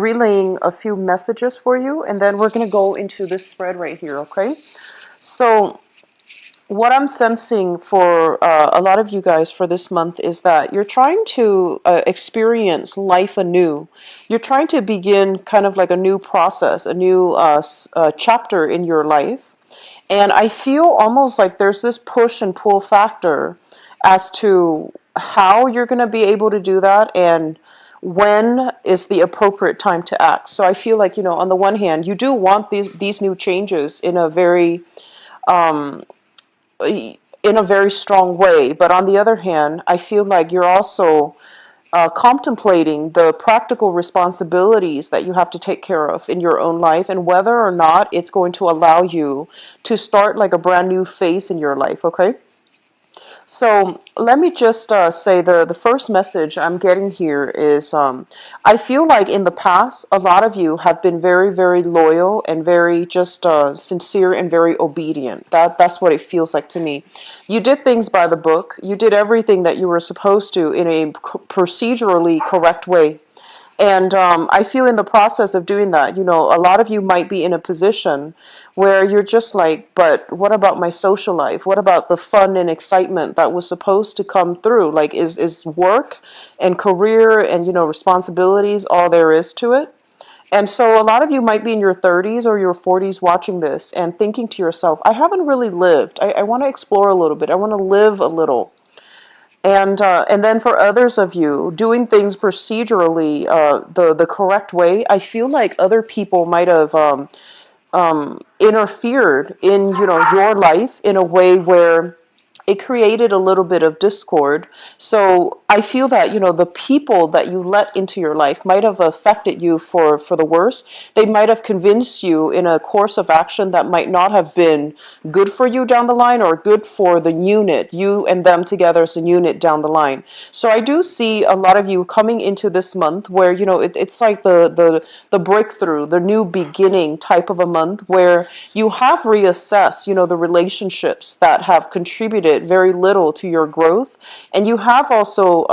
relaying a few messages for you, and then we're going to go into this spread right here, okay? So what I'm sensing for a lot of you guys for this month is that you're trying to experience life anew. You're trying to begin kind of like a new process, a new chapter in your life. And I feel almost like there's this push and pull factor as to how you're going to be able to do that and when is the appropriate time to act. So I feel like, on the one hand, you do want these new changes um, in a very strong way, but on the other hand, I feel like you're also contemplating the practical responsibilities that you have to take care of in your own life and whether or not it's going to allow you to start like a brand new phase in your life, okay? So let me just say the first message I'm getting here is I feel like in the past, a lot of you have been very, very loyal and very just sincere and very obedient. That's what it feels like to me. You did things by the book. You did everything that you were supposed to in a procedurally correct way. And I feel in the process of doing that, a lot of you might be in a position where you're just like, but what about my social life? What about the fun and excitement that was supposed to come through? Like, is work and career and, responsibilities all there is to it? And so a lot of you might be in your 30s or your 40s watching this and thinking to yourself, I haven't really lived. I want to explore a little bit. I want to live a little. And then for others of you, doing things procedurally the correct way, I feel like other people might have interfered in your life in a way where it created a little bit of discord. So I feel that the people that you let into your life might have affected you for the worse. They might have convinced you in a course of action that might not have been good for you down the line or good for the unit, you and them together as a unit down the line. So I do see a lot of you coming into this month where it's like the breakthrough, the new beginning type of a month where you have reassessed the relationships that have contributed very little to your growth, and you have also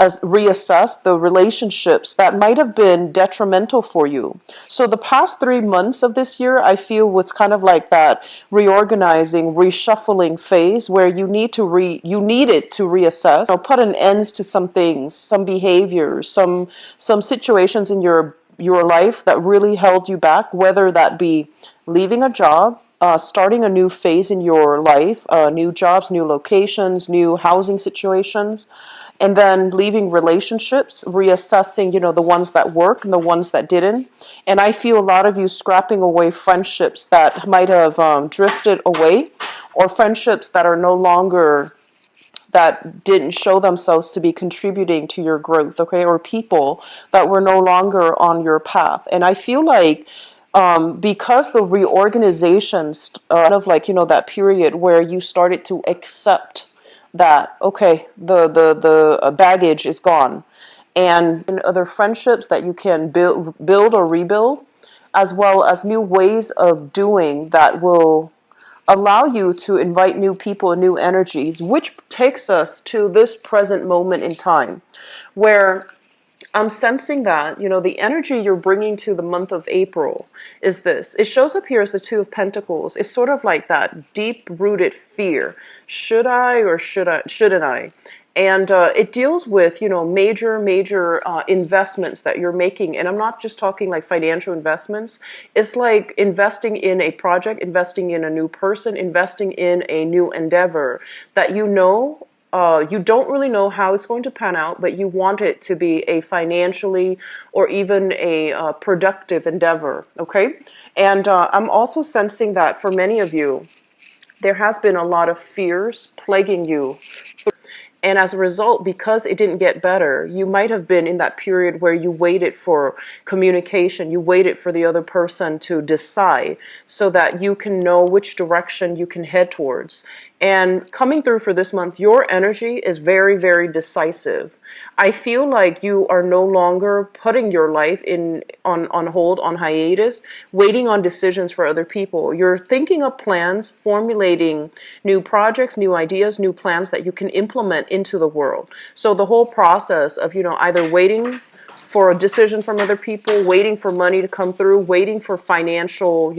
reassessed the relationships that might have been detrimental for you. So the past 3 months of this year, I feel was kind of like that reorganizing, reshuffling phase where you needed to reassess, put an end to some things, some behaviors, some situations in your life that really held you back, whether that be leaving a job, starting a new phase in your life, new jobs, new locations, new housing situations, and then leaving relationships, reassessing, the ones that work and the ones that didn't. And I feel a lot of you scrapping away friendships that might have drifted away, or friendships that are no longer that didn't show themselves to be contributing to your growth, okay, or people that were no longer on your path. And I feel like because the reorganizations, of like, that period where you started to accept that, okay, the baggage is gone, and other friendships that you can build or rebuild, as well as new ways of doing that will allow you to invite new people and new energies, which takes us to this present moment in time where I'm sensing that, the energy you're bringing to the month of April is this. It shows up here as the Two of Pentacles. It's sort of like that deep-rooted fear. Should I or shouldn't I? And it deals with, major investments that you're making. And I'm not just talking like financial investments. It's like investing in a project, investing in a new person, investing in a new endeavor that you don't really know how it's going to pan out, but you want it to be a financially or even a productive endeavor, okay? And I'm also sensing that for many of you, there has been a lot of fears plaguing you. And as a result, because it didn't get better, you might have been in that period where you waited for communication, you waited for the other person to decide so that you can know which direction you can head towards. And coming through for this month, your energy is very, very decisive. I feel like you are no longer putting your life on hold, on hiatus, waiting on decisions for other people. You're thinking of plans, formulating new projects, new ideas, new plans that you can implement into the world. So the whole process of, either waiting for a decision from other people, waiting for money to come through, waiting for financial,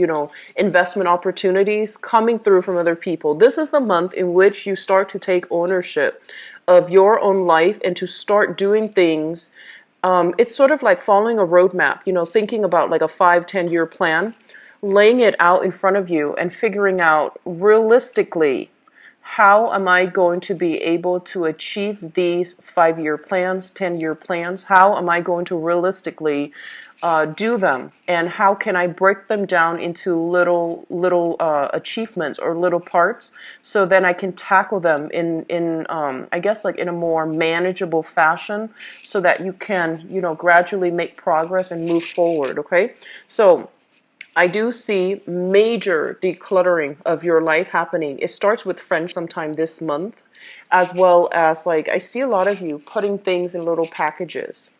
investment opportunities coming through from other people. This is the month in which you start to take ownership of your own life and to start doing things. It's sort of like following a roadmap, thinking about like a 5-10 year plan, laying it out in front of you and figuring out realistically, how am I going to be able to achieve these 5-year plans, 10-year plans? How am I going to realistically do them? And how can I break them down into little achievements or little parts, so then I can tackle them in I guess like in a more manageable fashion, so that you can, gradually make progress and move forward. Okay, so I do see major decluttering of your life happening. It starts with friends sometime this month, as well as like I see a lot of you putting things in little packages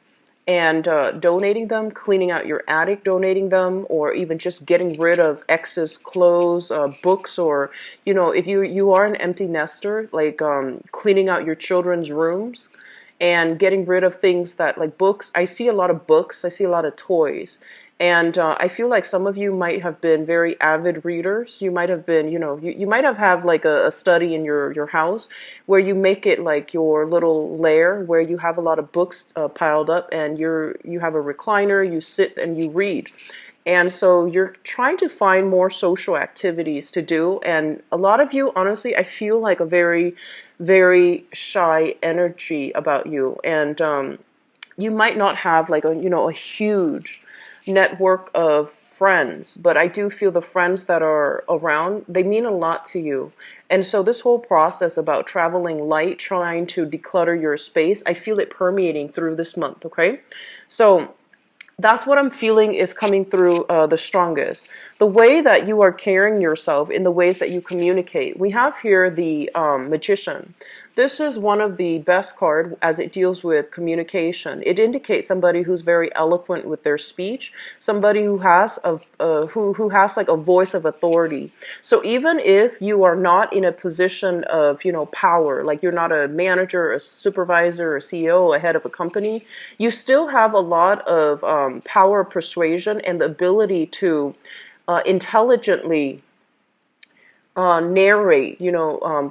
and donating them, cleaning out your attic, donating them, or even just getting rid of excess clothes, books, or if you are an empty nester, like cleaning out your children's rooms and getting rid of things that like books. I see a lot of books. I see a lot of toys. And I feel like some of you might have been very avid readers. You might have been, you might have like a study in your house where you make it like your little lair where you have a lot of books piled up, and you have a recliner, you sit and you read. And so you're trying to find more social activities to do. And a lot of you, honestly, I feel like a very, very shy energy about you. And you might not have like a huge network of friends, but I do feel the friends that are around, they mean a lot to you. And so this whole process about traveling light, trying to declutter your space, I feel it permeating through this month. Okay, so that's what I'm feeling is coming through the strongest. The way that you are carrying yourself, in the ways that you communicate. We have here the Magician. This is one of the best cards as it deals with communication. It indicates somebody who's very eloquent with their speech, somebody who has who has like a voice of authority. So even if you are not in a position of power, like you're not a manager, a supervisor, a CEO, a head of a company, you still have a lot of power of persuasion and the ability to intelligently narrate,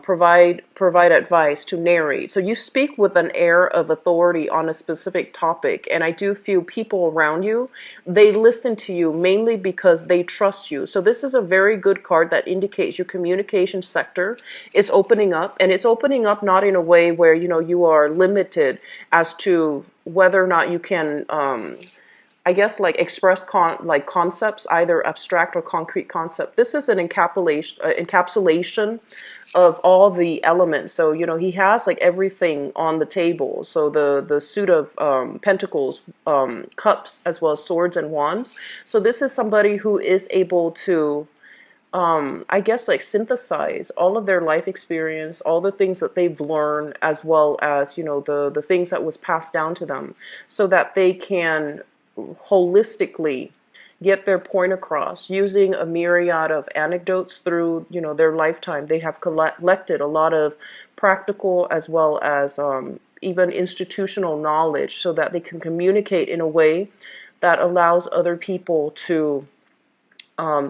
provide advice, to narrate. So you speak with an air of authority on a specific topic, and I do feel people around you, they listen to you mainly because they trust you. So this is a very good card that indicates your communication sector is opening up, and it's opening up not in a way where you are limited as to whether or not you can I guess like express concepts, either abstract or concrete concept. This is an encapsulation of all the elements. So he has like everything on the table. So the suit of pentacles, cups, as well as swords and wands. So this is somebody who is able to I guess like synthesize all of their life experience, all the things that they've learned, as well as the things that was passed down to them, so that they can holistically get their point across using a myriad of anecdotes through their lifetime. They have collected a lot of practical as well as even institutional knowledge, so that they can communicate in a way that allows other people to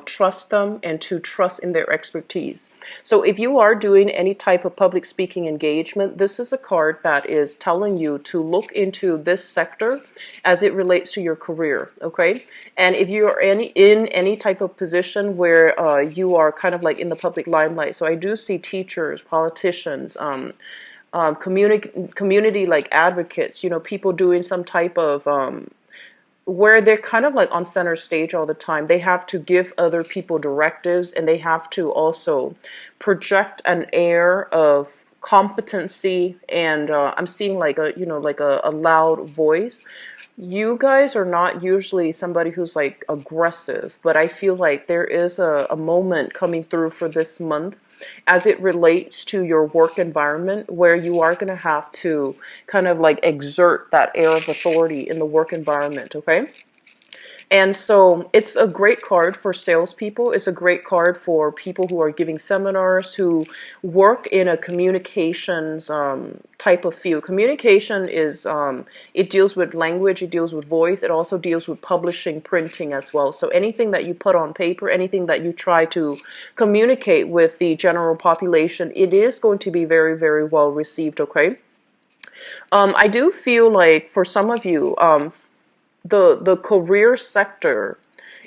trust them and to trust in their expertise. So if you are doing any type of public speaking engagement, this is a card that is telling you to look into this sector as it relates to your career. Okay, and if you are in any type of position where you are kind of like in the public limelight, so I do see teachers, politicians, community like advocates, people doing some type of where they're kind of like on center stage all the time. They have to give other people directives, and they have to also project an air of competency. And I'm seeing like a loud voice. You guys are not usually somebody who's like aggressive, but I feel like there is a moment coming through for this month as it relates to your work environment, where you are going to have to kind of like exert that air of authority in the work environment. Okay, And so it's a great card for salespeople. It's a great card for people who are giving seminars, who work in a communications type of field. Communication is, it deals with language, it deals with voice, it also deals with publishing, printing as well. So anything that you put on paper, anything that you try to communicate with the general population, it is going to be very, very well received, okay? I do feel like for some of you, the career sector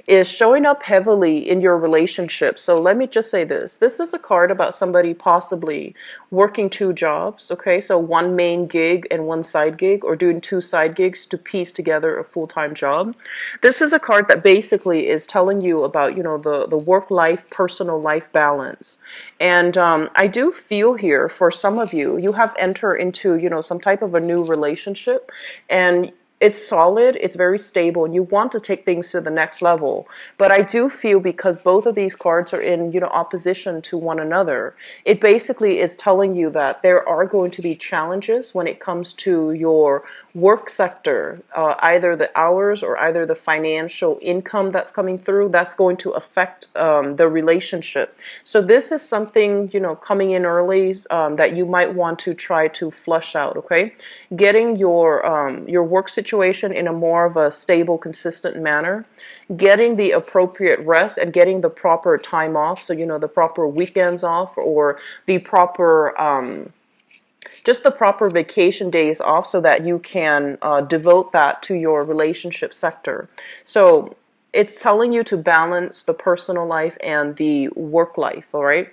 is showing up heavily in your relationship. So let me just say this. This is a card about somebody possibly working two jobs, okay? So one main gig and one side gig, or doing two side gigs to piece together a full-time job. This is a card that basically is telling you about, the work-life, personal life balance. And I do feel here for some of you, you have entered into, some type of a new relationship, and it's solid, it's very stable, and you want to take things to the next level. But I do feel, because both of these cards are in, opposition to one another, it basically is telling you that there are going to be challenges when it comes to your work sector, either the hours or either the financial income that's coming through, that's going to affect the relationship. So this is something, coming in early, that you might want to try to flush out, okay? Getting your work situation in a more of a stable, consistent manner, getting the appropriate rest and getting the proper time off, so the proper weekends off, or the proper just the proper vacation days off, so that you can devote that to your relationship sector. So it's telling you to balance the personal life and the work life, all right?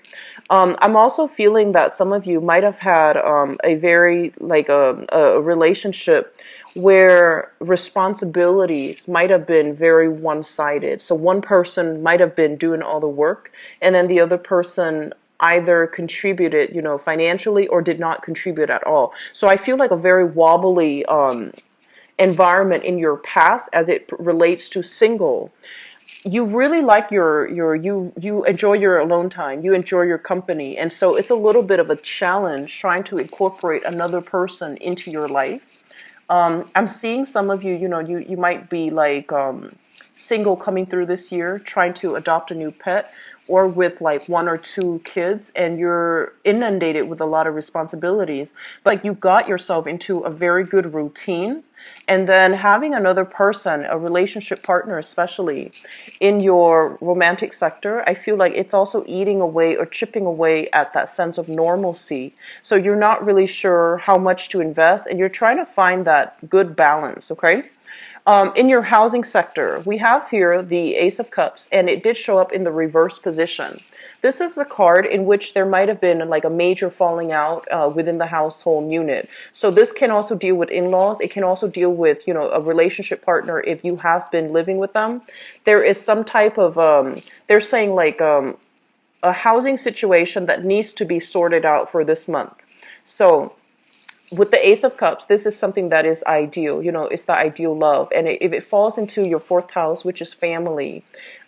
I'm also feeling that some of you might have had a very, like a relationship where responsibilities might have been very one-sided. So one person might have been doing all the work, and then the other person either contributed, financially, or did not contribute at all. So I feel like a very wobbly environment in your past as it relates to single. You really like you enjoy your alone time, you enjoy your company, and so it's a little bit of a challenge trying to incorporate another person into your life. I'm seeing some of you, you might be like single coming through this year, trying to adopt a new pet, or with like one or two kids, and you're inundated with a lot of responsibilities. But like, you got yourself into a very good routine, and then having another person, a relationship partner especially, in your romantic sector, I feel like it's also eating away or chipping away at that sense of normalcy. So you're not really sure how much to invest, and you're trying to find that good balance, okay? In your housing sector, we have here the Ace of Cups, and it did show up in the reverse position. This is a card in which there might have been like a major falling out within the household unit. So this can also deal with in-laws. It can also deal with, a relationship partner if you have been living with them. There is some type of, they're saying like a housing situation that needs to be sorted out for this month. So with the Ace of Cups, this is something that is ideal. It's the ideal love. And if it falls into your fourth house, which is family,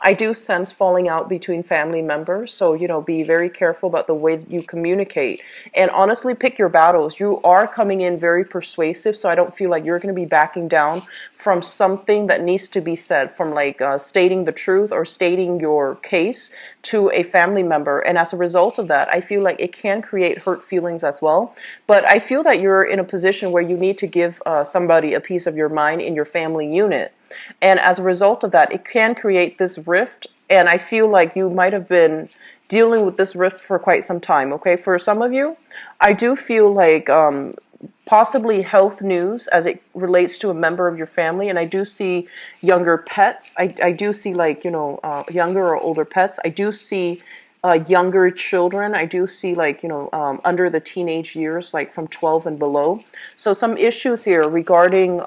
I do sense falling out between family members. So, be very careful about the way that you communicate. And honestly, pick your battles. You are coming in very persuasive, so I don't feel like you're going to be backing down from something that needs to be said, from like stating the truth or stating your case to a family member. And as a result of that, I feel like it can create hurt feelings as well. But I feel that you're in a position where you need to give somebody a piece of your mind in your family unit. And as a result of that, it can create this rift. And I feel like you might have been dealing with this rift for quite some time, okay? For some of you, I do feel like possibly health news as it relates to a member of your family. And I do see younger pets. I do see like, younger or older pets. I do see younger children. I do see like, under the teenage years, like from 12 and below. So some issues here regarding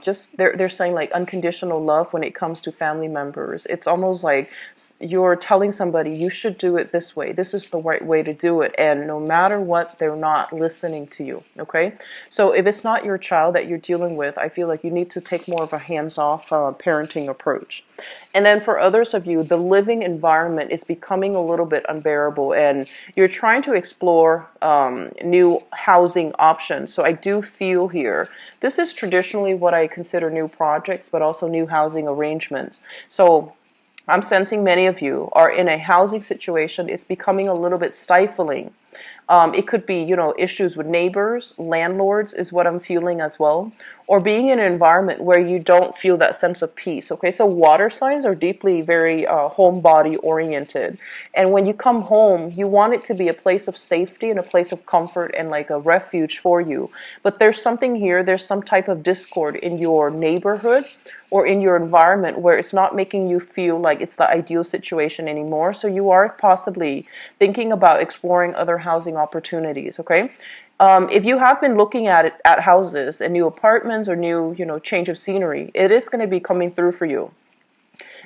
just they're saying like unconditional love when it comes to family members. It's almost like you're telling somebody you should do it this way. This is the right way to do it. And no matter what, they're not listening to you. Okay. So if it's not your child that you're dealing with, I feel like you need to take more of a hands-off parenting approach. And then for others of you, the living environment is becoming a little bit unbearable, and you're trying to explore new housing options. So I do feel here, this this is traditionally what I consider new projects, but also new housing arrangements. So I'm sensing many of you are in a housing situation. It's becoming a little bit stifling. It could be, issues with neighbors, landlords is what I'm feeling as well, or being in an environment where you don't feel that sense of peace. Okay, so water signs are deeply very homebody oriented. And when you come home, you want it to be a place of safety and a place of comfort and like a refuge for you. But there's something here, there's some type of discord in your neighborhood or in your environment where it's not making you feel like it's the ideal situation anymore. So you are possibly thinking about exploring other housing opportunities, okay? If you have been looking at houses and new apartments or new, change of scenery, it is going to be coming through for you.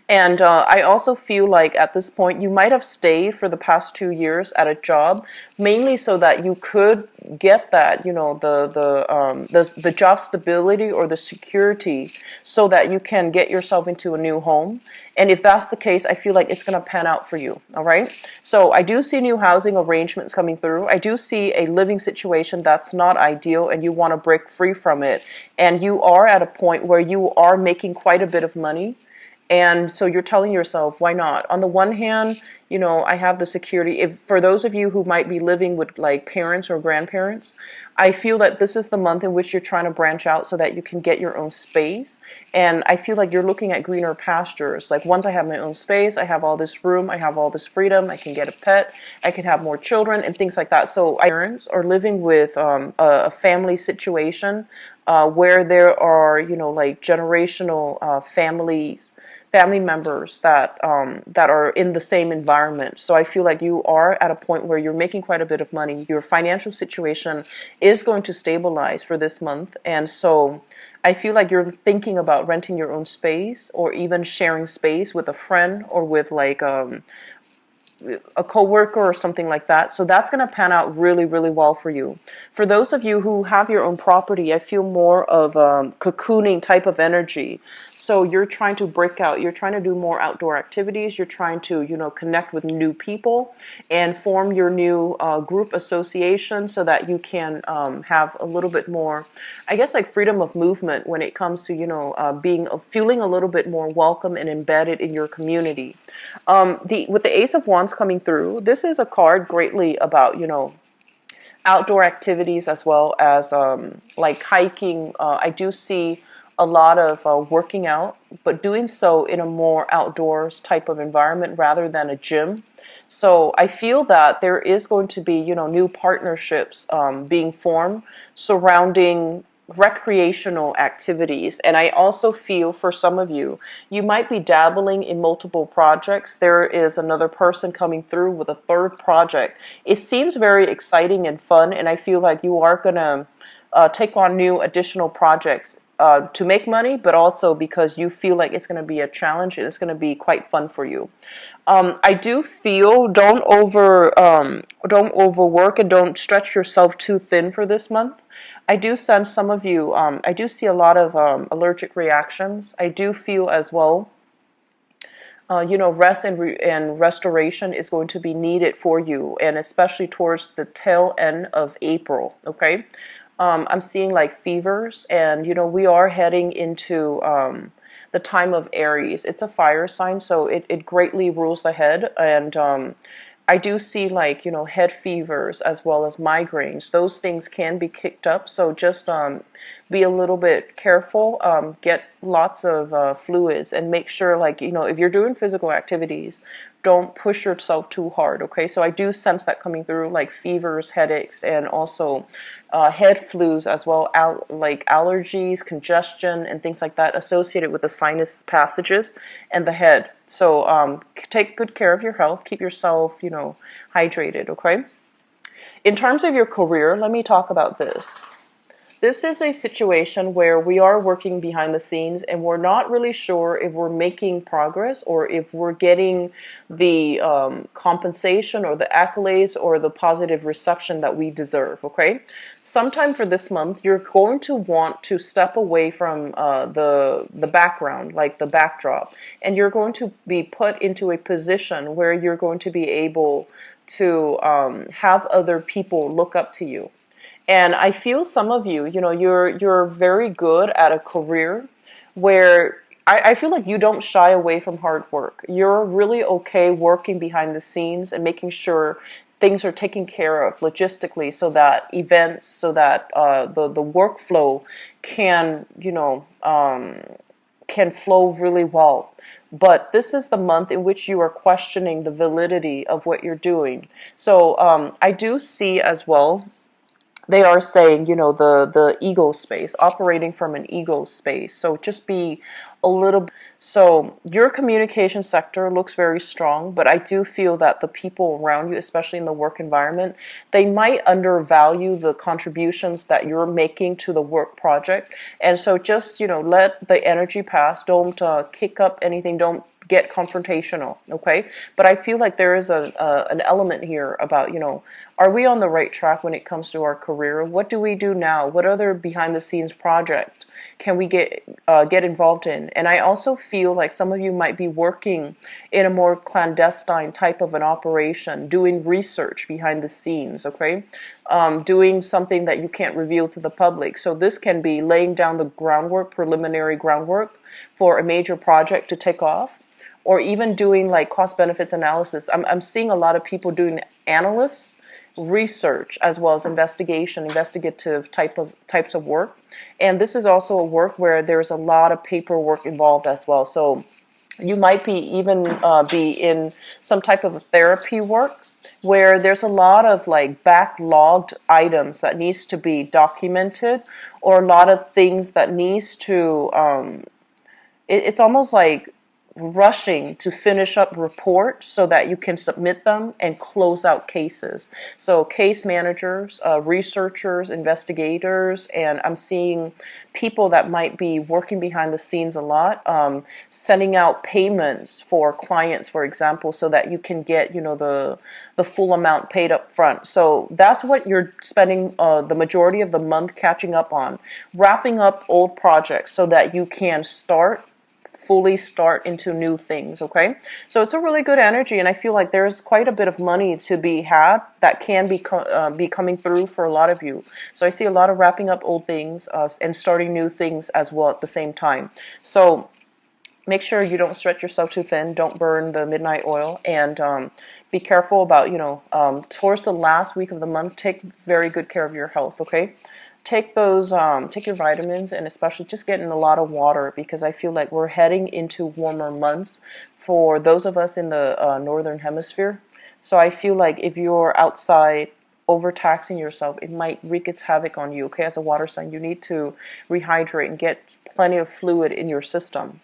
And I also feel like at this point you might have stayed for the past 2 years at a job, mainly so that you could get that, the job stability or the security, so that you can get yourself into a new home. And if that's the case, I feel like it's going to pan out for you. All right. So I do see new housing arrangements coming through. I do see a living situation that's not ideal, and you want to break free from it. And you are at a point where you are making quite a bit of money. And so you're telling yourself, why not? On the one hand, I have the security. If for those of you who might be living with like parents or grandparents, I feel that this is the month in which you're trying to branch out so that you can get your own space. And I feel like you're looking at greener pastures. Like once I have my own space, I have all this room, I have all this freedom, I can get a pet, I can have more children and things like that. So parents are living with a family situation where there are, like generational family members that are in the same environment. So I feel like you are at a point where you're making quite a bit of money. Your financial situation is going to stabilize for this month. And so I feel like you're thinking about renting your own space or even sharing space with a friend or with like a coworker or something like that. So that's going to pan out really, really well for you. For those of you who have your own property, I feel more of a cocooning type of energy. So you're trying to break out, you're trying to do more outdoor activities, you're trying to, connect with new people and form your new group association so that you can have a little bit more, I guess, like freedom of movement when it comes to, feeling a little bit more welcome and embedded in your community. With the Ace of Wands coming through, this is a card greatly about, outdoor activities as well as like hiking. I do see a lot of working out, but doing so in a more outdoors type of environment rather than a gym. So I feel that there is going to be, new partnerships being formed surrounding recreational activities. And I also feel for some of you, you might be dabbling in multiple projects. There is another person coming through with a third project. It seems very exciting and fun, and I feel like you are going to take on new additional projects to make money, but also because you feel like it's going to be a challenge and it's going to be quite fun for you. I do feel don't overwork and don't stretch yourself too thin for this month. I do sense some of you, I do see a lot of allergic reactions. I do feel as well, rest and restoration is going to be needed for you, and especially towards the tail end of April, okay? I'm seeing like fevers, and we are heading into the time of Aries. It's a fire sign, so it greatly rules the head, and I do see like head fevers as well as migraines. Those things can be kicked up, so just be a little bit careful. Get lots of fluids, and make sure like if you're doing physical activities, don't push yourself too hard. Okay, so I do sense that coming through, like fevers, headaches, and also head flus as well, like allergies, congestion, and things like that associated with the sinus passages and the head. So take good care of your health. Keep yourself, hydrated. Okay. In terms of your career, let me talk about this. This is a situation where we are working behind the scenes and we're not really sure if we're making progress or if we're getting the compensation or the accolades or the positive reception that we deserve, okay? Sometime for this month, you're going to want to step away from the background, like the backdrop, and you're going to be put into a position where you're going to be able to have other people look up to you. And I feel some of you, you're very good at a career where I feel like you don't shy away from hard work. You're really okay working behind the scenes and making sure things are taken care of logistically, so that events, so that the workflow can, can flow really well. But this is the month in which you are questioning the validity of what you're doing. So I do see as well, they are saying, the ego space, operating from an ego space. So just be a little. So your communication sector looks very strong, but I do feel that the people around you, especially in the work environment, they might undervalue the contributions that you're making to the work project. And so just, let the energy pass. Don't kick up anything. Don't get confrontational, okay? But I feel like there is an element here about, are we on the right track when it comes to our career? What do we do now? What other behind the scenes project can we get involved in? And I also feel like some of you might be working in a more clandestine type of an operation, doing research behind the scenes, okay? Doing something that you can't reveal to the public. So this can be laying down the groundwork, preliminary groundwork for a major project to take off, or even doing like cost benefits analysis. I'm seeing a lot of people doing analysts, research, as well as investigative types of work. And this is also a work where there's a lot of paperwork involved as well. So you might be even be in some type of therapy work where there's a lot of like backlogged items that needs to be documented, or a lot of things that needs to it's almost like rushing to finish up reports so that you can submit them and close out cases. So case managers, researchers, investigators, and I'm seeing people that might be working behind the scenes a lot, sending out payments for clients, for example, so that you can get, the full amount paid up front. So that's what you're spending the majority of the month catching up on, wrapping up old projects so that you can fully start into new things, okay? So it's a really good energy, and I feel like there's quite a bit of money to be had that can be coming through for a lot of you. So I see a lot of wrapping up old things and starting new things as well at the same time. So make sure you don't stretch yourself too thin. Don't burn the midnight oil, and be careful about, towards the last week of the month, take very good care of your health, okay? Take your vitamins, and especially just get in a lot of water, because I feel like we're heading into warmer months for those of us in the northern hemisphere. So I feel like if you're outside overtaxing yourself, it might wreak its havoc on you, okay? As a water sign, you need to rehydrate and get plenty of fluid in your system.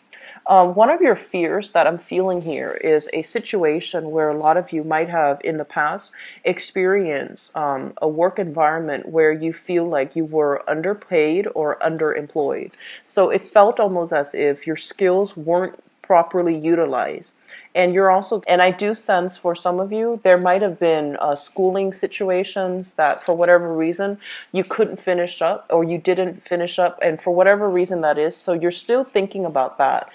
One of your fears that I'm feeling here is a situation where a lot of you might have in the past experienced a work environment where you feel like you were underpaid or underemployed. So it felt almost as if your skills weren't properly utilized. And I do sense for some of you, there might have been schooling situations that for whatever reason you couldn't finish up, or you didn't finish up, and for whatever reason that is, so you're still thinking about that.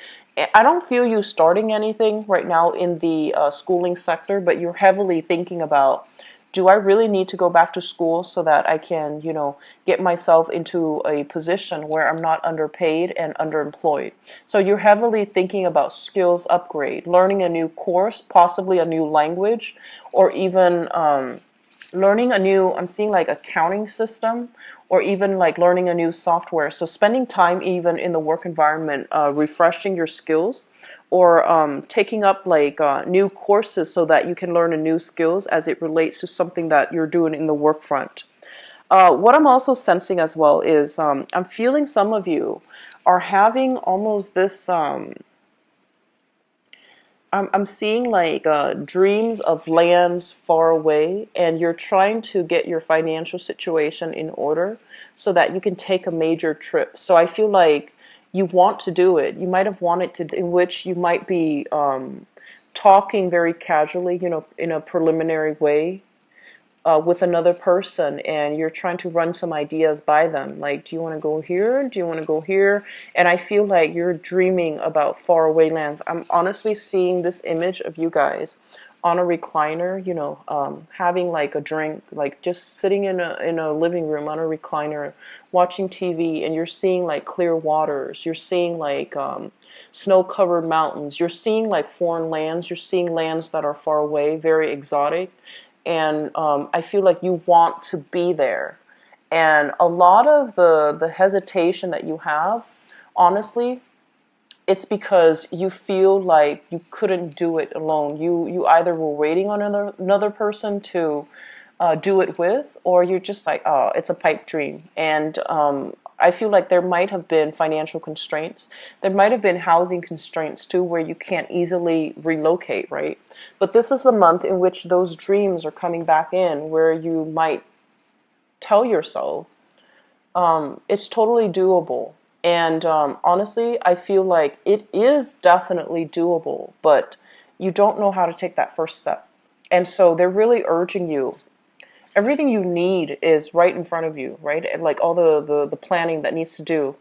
I don't feel you starting anything right now in the schooling sector, but you're heavily thinking about, do I really need to go back to school so that I can, get myself into a position where I'm not underpaid and underemployed? So you're heavily thinking about skills upgrade, learning a new course, possibly a new language, or even learning a new, I'm seeing like accounting system, or even like learning a new software. So spending time even in the work environment, refreshing your skills, or taking up like new courses so that you can learn a new skills as it relates to something that you're doing in the work front. What I'm also sensing as well is I'm feeling some of you are having almost this I'm seeing like dreams of lands far away, and you're trying to get your financial situation in order so that you can take a major trip. So I feel like you want to do it. You might have wanted to, in which you might be talking very casually, in a preliminary way with another person, and you're trying to run some ideas by them. Like, do you want to go here? Do you want to go here? And I feel like you're dreaming about faraway lands. I'm honestly seeing this image of you guys on a recliner, you know, having like a drink, like just sitting in a living room on a recliner, watching TV, and you're seeing like clear waters, you're seeing like snow-covered mountains, you're seeing like foreign lands, you're seeing lands that are far away, very exotic, and I feel like you want to be there. And a lot of the hesitation that you have, honestly, it's because you feel like you couldn't do it alone. You either were waiting on another person to do it with, or you're just like, oh, it's a pipe dream. And I feel like there might have been financial constraints. There might have been housing constraints too, where you can't easily relocate, right? But this is the month in which those dreams are coming back in, where you might tell yourself, it's totally doable. And honestly, I feel like it is definitely doable, but you don't know how to take that first step. And so they're really urging you. Everything you need is right in front of you, right? And like all the planning that needs to do.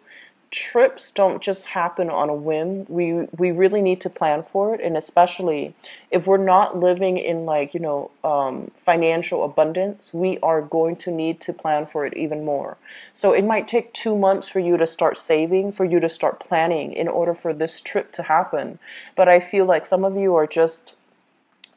Trips don't just happen on a whim. We really need to plan for it, and especially if we're not living in like, you know, financial abundance, we are going to need to plan for it even more. So it might take 2 months for you to start saving, for you to start planning in order for this trip to happen. But I feel like some of you are just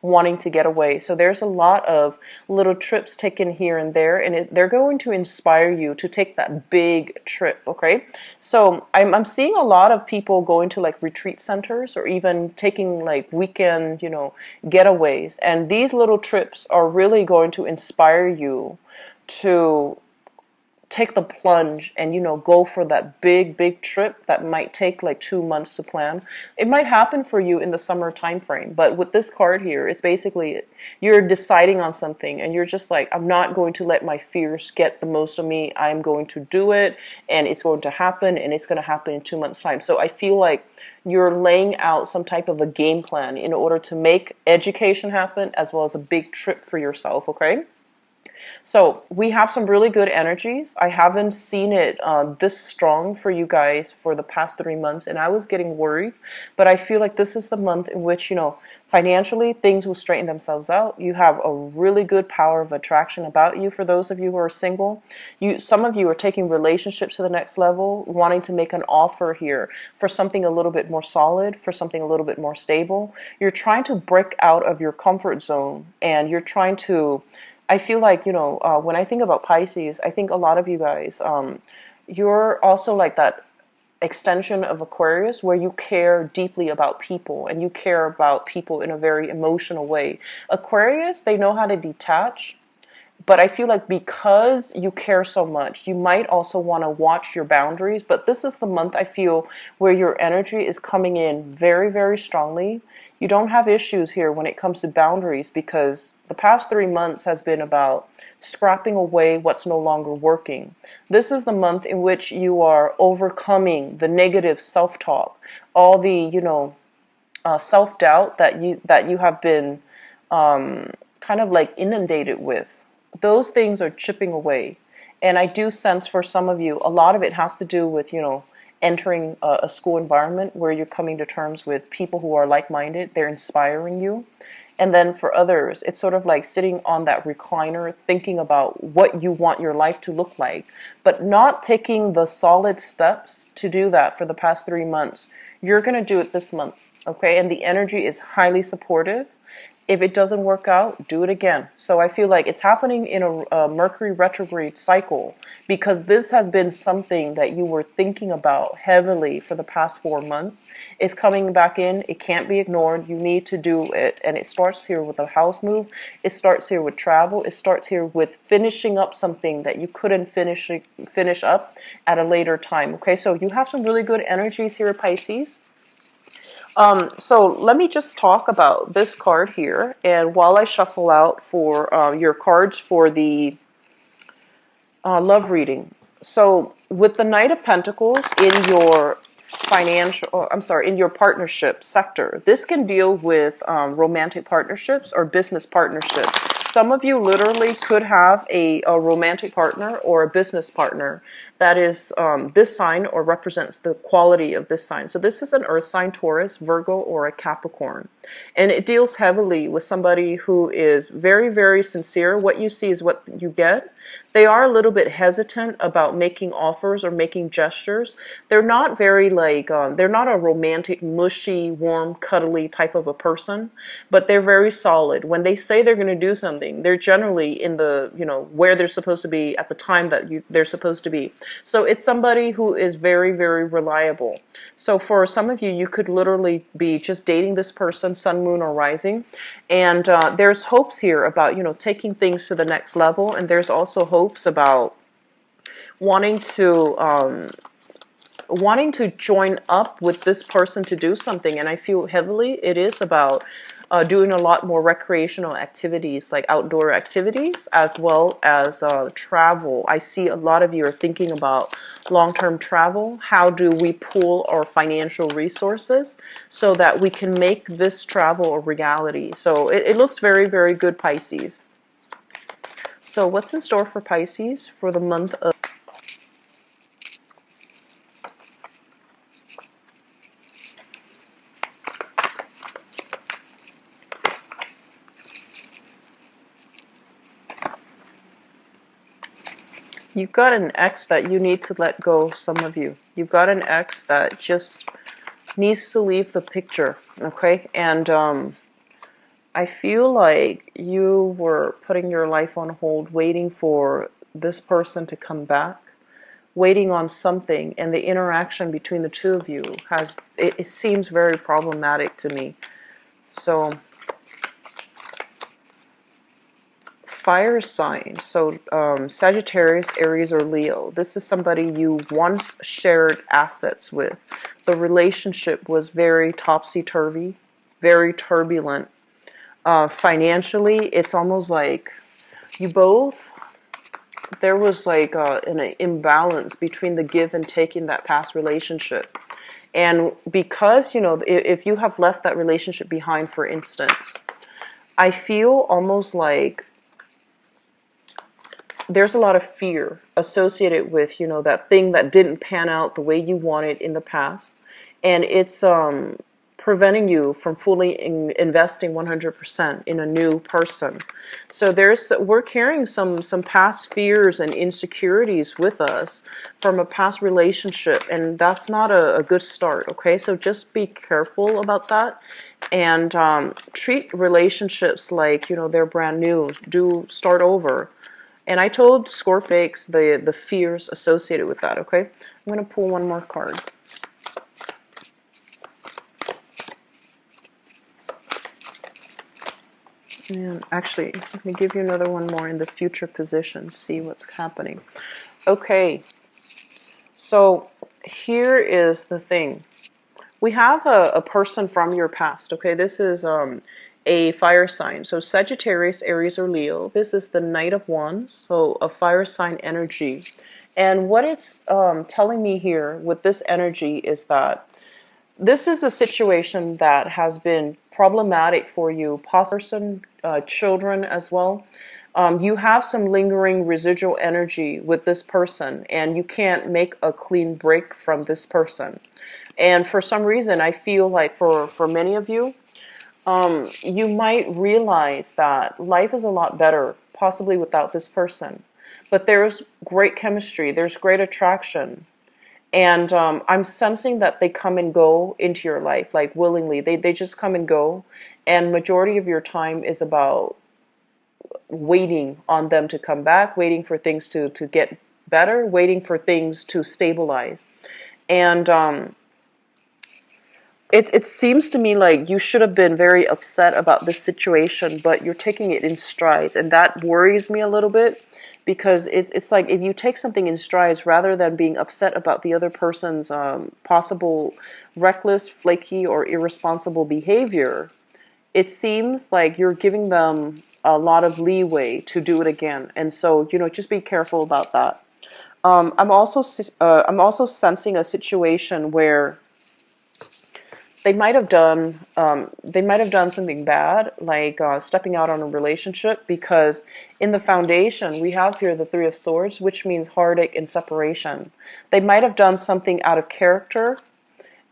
wanting to get away. So there's a lot of little trips taken here and there, and they're going to inspire you to take that big trip, okay? So I'm seeing a lot of people going to like retreat centers or even taking like weekend, you know, getaways. And these little trips are really going to inspire you to take the plunge and, you know, go for that big trip that might take like 2 months to plan. It might happen for you in the summer time frame, but with this card here, it's basically you're deciding on something and you're just like, I'm not going to let my fears get the most of me. I'm going to do it, and it's going to happen, and it's going to happen in 2 months time. So I feel like you're laying out some type of a game plan in order to make education happen as well as a big trip for yourself, okay? So we have some really good energies. I haven't seen it this strong for you guys for the past 3 months, and I was getting worried. But I feel like this is the month in which, you know, financially things will straighten themselves out. You have a really good power of attraction about you. For those of you who are single, some of you are taking relationships to the next level, wanting to make an offer here for something a little bit more solid, for something a little bit more stable. You're trying to break out of your comfort zone, and you're trying to, I feel like, you know, when I think about Pisces, I think a lot of you guys, you're also like that extension of Aquarius where you care deeply about people and you care about people in a very emotional way. Aquarius, they know how to detach. But I feel like because you care so much, you might also want to watch your boundaries. But this is the month, I feel, where your energy is coming in very strongly. You don't have issues here when it comes to boundaries, because the past 3 months has been about scrapping away what's no longer working. This is the month in which you are overcoming the negative self-talk, all the, you know, self-doubt that you have been kind of like inundated with. Those things are chipping away. And I do sense for some of you, a lot of it has to do with, you know, entering a school environment where you're coming to terms with people who are like-minded. They're inspiring you. And then for others, it's sort of like sitting on that recliner, thinking about what you want your life to look like, but not taking the solid steps to do that for the past 3 months. You're going to do it this month, okay? And the energy is highly supportive. If it doesn't work out, do it again. So I feel like it's happening in a Mercury retrograde cycle, because this has been something that you were thinking about heavily for the past 4 months. It's coming back in. It can't be ignored. You need to do it. And it starts here with a house move. It starts here with travel. It starts here with finishing up something that you couldn't finish up at a later time. Okay, so you have some really good energies here, Pisces. So let me just talk about this card here, and while I shuffle out for your cards for the love reading. So with the Knight of Pentacles in your in your partnership sector, this can deal with romantic partnerships or business partnerships. some of you literally could have a romantic partner or a business partner that is this sign or represents the quality of this sign. So this is an earth sign, Taurus, Virgo, or a Capricorn. And it deals heavily with somebody who is very, very sincere. What you see is what you get. They are a little bit hesitant about making offers or making gestures. They're not very they're not a romantic, mushy, warm, cuddly type of a person, but they're very solid. When they say they're going to do something, they're generally in the, where they're supposed to be at the time that they're supposed to be. So it's somebody who is very, very reliable. So for some of you, you could literally be just dating this person, sun, moon, or rising. And there's hopes here about, taking things to the next level. And there's also hopes about wanting to join up with this person to do something. And I feel heavily it is about doing a lot more recreational activities, like outdoor activities, as well as travel. I see a lot of you are thinking about long-term travel. How do we pool our financial resources so that we can make this travel a reality? So it looks very, very good, Pisces. So what's in store for Pisces for the month of... You've got an ex that you need to let go, some of you. You've got an ex that just needs to leave the picture, okay? And I feel like you were putting your life on hold, waiting for this person to come back, waiting on something, and the interaction between the two of you it seems very problematic to me. So... fire sign, so Sagittarius, Aries, or Leo. This is somebody you once shared assets with. The relationship was very topsy-turvy, very turbulent. Financially, it's almost like you both, there was like an imbalance between the give and take in that past relationship. And because, if you have left that relationship behind, for instance, I feel almost like there's a lot of fear associated with, that thing that didn't pan out the way you wanted in the past. And it's preventing you from fully investing 100% in a new person. So we're carrying some past fears and insecurities with us from a past relationship. And that's not a good start, okay? So just be careful about that. And treat relationships like, they're brand new. Do start over. And I told Scorpix the fears associated with that, okay? I'm going to pull one more card. And actually, I'm going to give you another one more in the future position, see what's happening. Okay, so here is the thing. We have a person from your past, okay? This is a fire sign. So Sagittarius, Aries, or Leo. This is the Knight of Wands, so a fire sign energy. And what it's telling me here with this energy is that this is a situation that has been problematic for you, person, children as well. You have some lingering residual energy with this person, and you can't make a clean break from this person. And for some reason, I feel like for many of you, you might realize that life is a lot better, possibly without this person. But there's great chemistry, there's great attraction. And I'm sensing that they come and go into your life, like willingly. They just come and go. And majority of your time is about waiting on them to come back, waiting for things to get better, waiting for things to stabilize. And it seems to me like you should have been very upset about this situation, but you're taking it in strides. And that worries me a little bit. Because it's like if you take something in strides rather than being upset about the other person's possible reckless, flaky, or irresponsible behavior, it seems like you're giving them a lot of leeway to do it again. And so, just be careful about that. I'm also sensing a situation where they might have done something bad, like stepping out on a relationship, because in the foundation we have here the Three of Swords, which means heartache and separation. They might have done something out of character.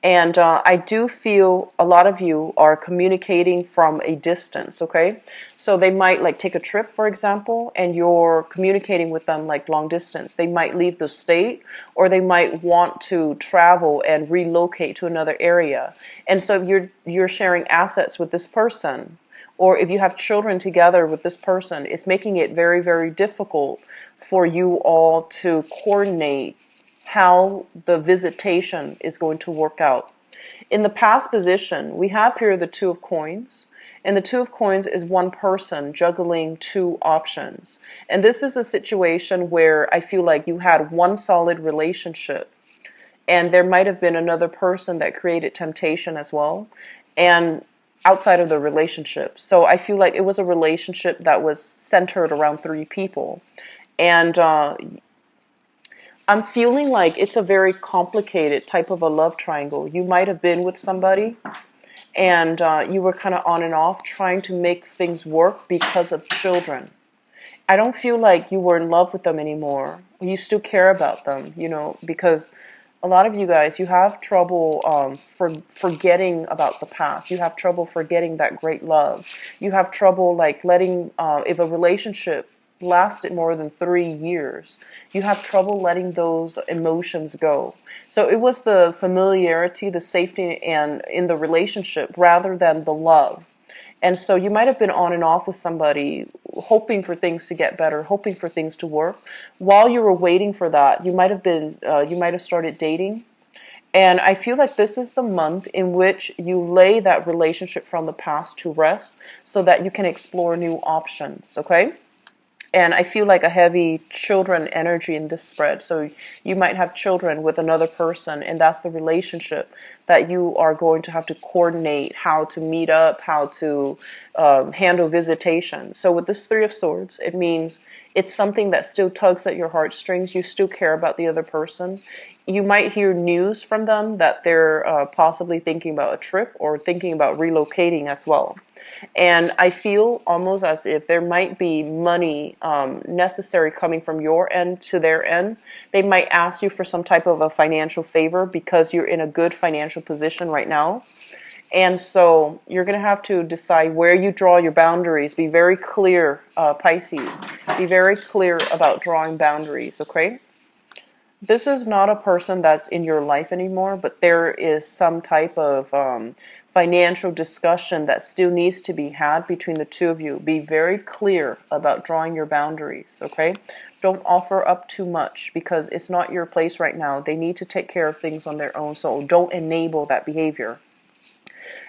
And I do feel a lot of you are communicating from a distance, okay? So they might like take a trip, for example, and you're communicating with them like long distance. They might leave the state, or they might want to travel and relocate to another area. And so you're sharing assets with this person. Or if you have children together with this person, it's making it very, very difficult for you all to coordinate how the visitation is going to work out. In the past position, we have here the Two of Coins. And the Two of Coins is one person juggling two options. And this is a situation where I feel like you had one solid relationship, and there might have been another person that created temptation as well, and outside of the relationship. So I feel like it was a relationship that was centered around three people. And I'm feeling like it's a very complicated type of a love triangle. You might have been with somebody, and you were kind of on and off trying to make things work because of children. I don't feel like you were in love with them anymore. You still care about them, because a lot of you guys, you have trouble forgetting about the past. You have trouble forgetting that great love. You have trouble like letting, if a relationship lasted more than 3 years, you have trouble letting those emotions go. So it was the familiarity, the safety, and in the relationship rather than the love. And so you might have been on and off with somebody, hoping for things to get better, hoping for things to work. While you were waiting for that, you might have started dating. And I feel like this is the month in which you lay that relationship from the past to rest so that you can explore new options, okay? And I feel like a heavy children energy in this spread. So you might have children with another person, and that's the relationship that you are going to have to coordinate how to meet up, how to handle visitation. So with this Three of Swords, it means it's something that still tugs at your heartstrings. You still care about the other person. You might hear news from them that they're possibly thinking about a trip or thinking about relocating as well. And I feel almost as if there might be money necessary coming from your end to their end. They might ask you for some type of a financial favor because you're in a good financial position right now. And so you're going to have to decide where you draw your boundaries. Be very clear, Pisces. Be very clear about drawing boundaries, okay? This is not a person that's in your life anymore, but there is some type of financial discussion that still needs to be had between the two of you. Be very clear about drawing your boundaries, okay? Don't offer up too much because it's not your place right now. They need to take care of things on their own, so don't enable that behavior.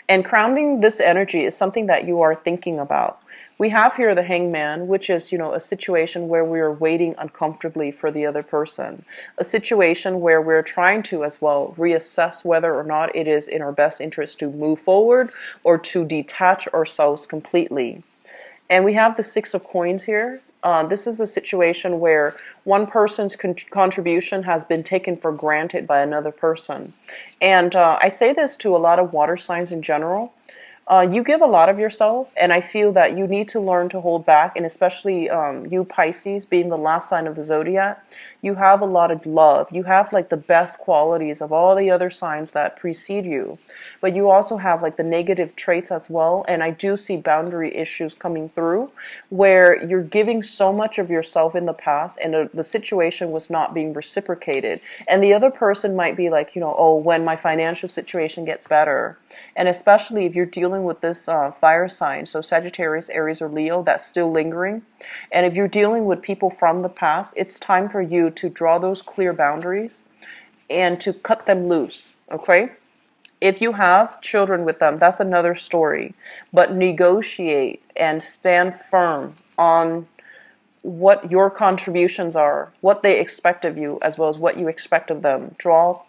And grounding this energy is something that you are thinking about. We have here the Hangman, which is, a situation where we are waiting uncomfortably for the other person. A situation where we're trying to, as well, reassess whether or not it is in our best interest to move forward or to detach ourselves completely. And we have the Six of Coins here. This is a situation where one person's contribution has been taken for granted by another person. And I say this to a lot of water signs in general. You give a lot of yourself, and I feel that you need to learn to hold back, and especially you Pisces, being the last sign of the zodiac, you have a lot of love. You have like the best qualities of all the other signs that precede you, but you also have like the negative traits as well, and I do see boundary issues coming through where you're giving so much of yourself in the past, and the situation was not being reciprocated, and the other person might be like, oh, when my financial situation gets better. And especially if you're dealing with this fire sign, so Sagittarius, Aries, or Leo, that's still lingering. And if you're dealing with people from the past, it's time for you to draw those clear boundaries and to cut them loose, okay? If you have children with them, that's another story. But negotiate and stand firm on what your contributions are, what they expect of you, as well as what you expect of them. Draw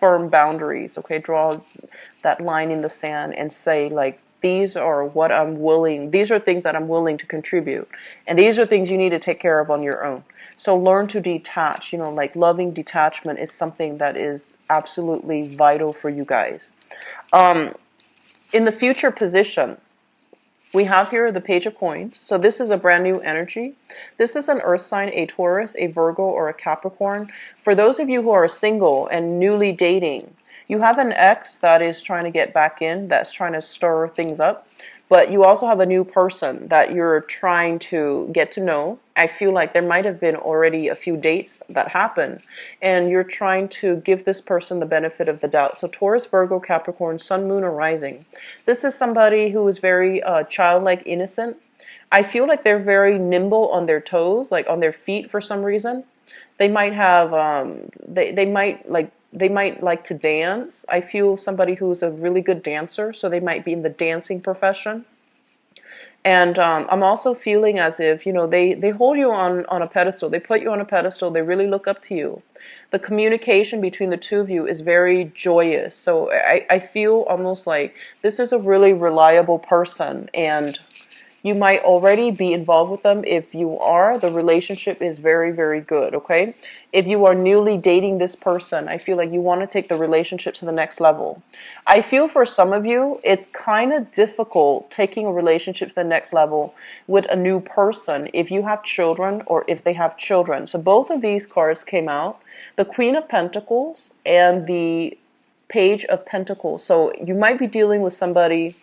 firm boundaries, okay? Draw that line in the sand and say, like, these are what I'm willing, these are things that I'm willing to contribute. And these are things you need to take care of on your own. So learn to detach, like loving detachment is something that is absolutely vital for you guys. In the future position, we have here the Page of Coins. So this is a brand new energy. This is an earth sign, a Taurus, a Virgo, or a Capricorn. For those of you who are single and newly dating, you have an ex that is trying to get back in, that's trying to stir things up. But you also have a new person that you're trying to get to know. I feel like there might have been already a few dates that happened, and you're trying to give this person the benefit of the doubt. So Taurus, Virgo, Capricorn, Sun, Moon, or Rising. This is somebody who is very childlike, innocent. I feel like they're very nimble on their toes, like on their feet for some reason. They might have, they might like to dance. I feel somebody who's a really good dancer, so they might be in the dancing profession. And I'm also feeling as if, they hold you on a pedestal. They put you on a pedestal. They really look up to you. The communication between the two of you is very joyous. So I feel almost like this is a really reliable person, and you might already be involved with them. If you are, the relationship is very, very good, okay? If you are newly dating this person, I feel like you want to take the relationship to the next level. I feel for some of you, it's kind of difficult taking a relationship to the next level with a new person if you have children or if they have children. So both of these cards came out, the Queen of Pentacles and the Page of Pentacles. So you might be dealing with somebody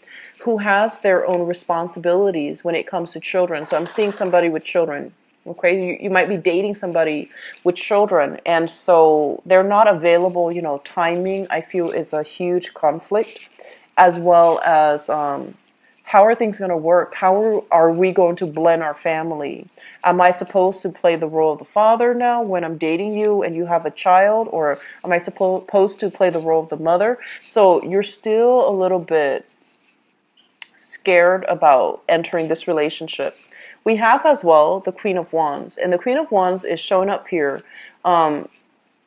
who has their own responsibilities when it comes to children. So I'm seeing somebody with children. Okay, you might be dating somebody with children, and so they're not available. Timing, I feel, is a huge conflict, as well as how are things going to work? How are we going to blend our family? Am I supposed to play the role of the father now when I'm dating you and you have a child, or am I supposed to play the role of the mother? So you're still a little bit scared about entering this relationship. We have as well the Queen of Wands, and the Queen of Wands is showing up here. A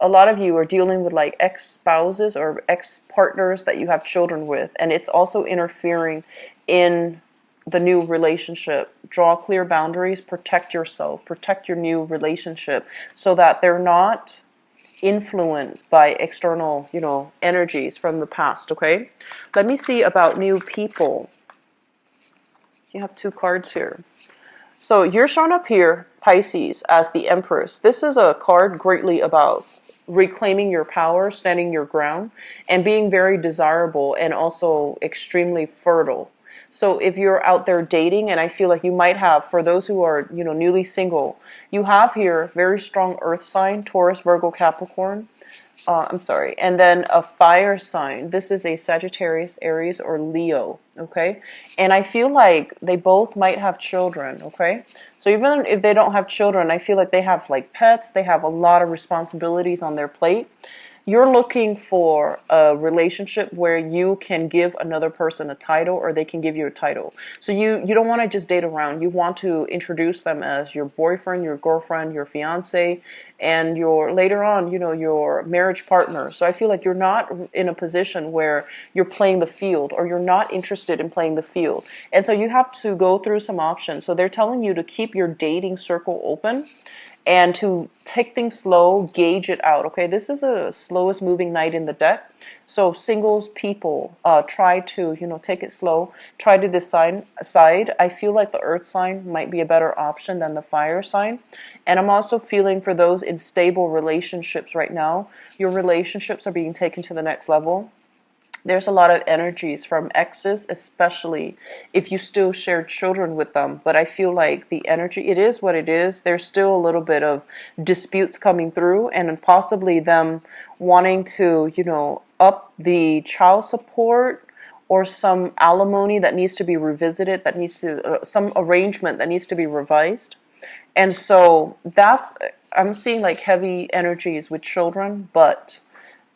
lot of you are dealing with like ex-spouses or ex-partners that you have children with, and it's also interfering in the new relationship. Draw clear boundaries, protect yourself, protect your new relationship so that they're not influenced by external, energies from the past, okay? Let me see about new people. You have two cards here. So you're showing up here, Pisces, as the Empress. This is a card greatly about reclaiming your power, standing your ground, and being very desirable and also extremely fertile. So if you're out there dating, and I feel like you might have, for those who are, newly single, you have here very strong earth sign, Taurus, Virgo, Capricorn. And then a fire sign. This is a Sagittarius, Aries, or Leo, okay? And I feel like they both might have children, okay? So even if they don't have children, I feel like they have like pets, they have a lot of responsibilities on their plate. You're looking for a relationship where you can give another person a title, or they can give you a title. So you don't want to just date around. You want to introduce them as your boyfriend, your girlfriend, your fiance, and your later on, your marriage partner. So I feel like you're not in a position where you're playing the field, or you're not interested in playing the field. And so you have to go through some options. So they're telling you to keep your dating circle open and to take things slow, gauge it out, okay? This is a slowest moving knight in the deck. So singles people, try to, take it slow. Try to decide. I feel like the earth sign might be a better option than the fire sign. And I'm also feeling for those in stable relationships right now, your relationships are being taken to the next level. There's a lot of energies from exes, especially if you still share children with them. But I feel like the energy, it is what it is. There's still a little bit of disputes coming through, and possibly them wanting to, up the child support, or some alimony that needs to be revisited, that needs to, some arrangement that needs to be revised. And so I'm seeing like heavy energies with children, but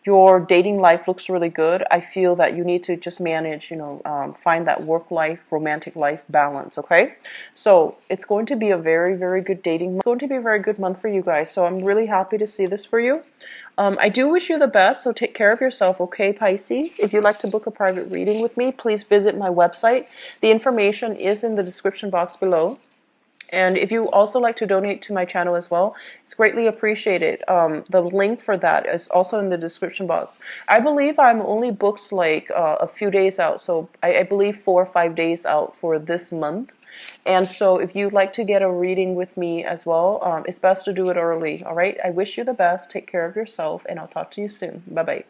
your dating life looks really good. I feel that you need to just manage, find that work life, romantic life balance, okay? So it's going to be a very, very good dating month. It's going to be a very good month for you guys. So I'm really happy to see this for you. I do wish you the best, so take care of yourself, okay, Pisces? If you'd like to book a private reading with me, please visit my website. The information is in the description box below. And if you also like to donate to my channel as well, it's greatly appreciated. The link for that is also in the description box. I believe I'm only booked like a few days out, so I believe 4 or 5 days out for this month. And so if you'd like to get a reading with me as well, it's best to do it early, all right? I wish you the best. Take care of yourself, and I'll talk to you soon. Bye-bye.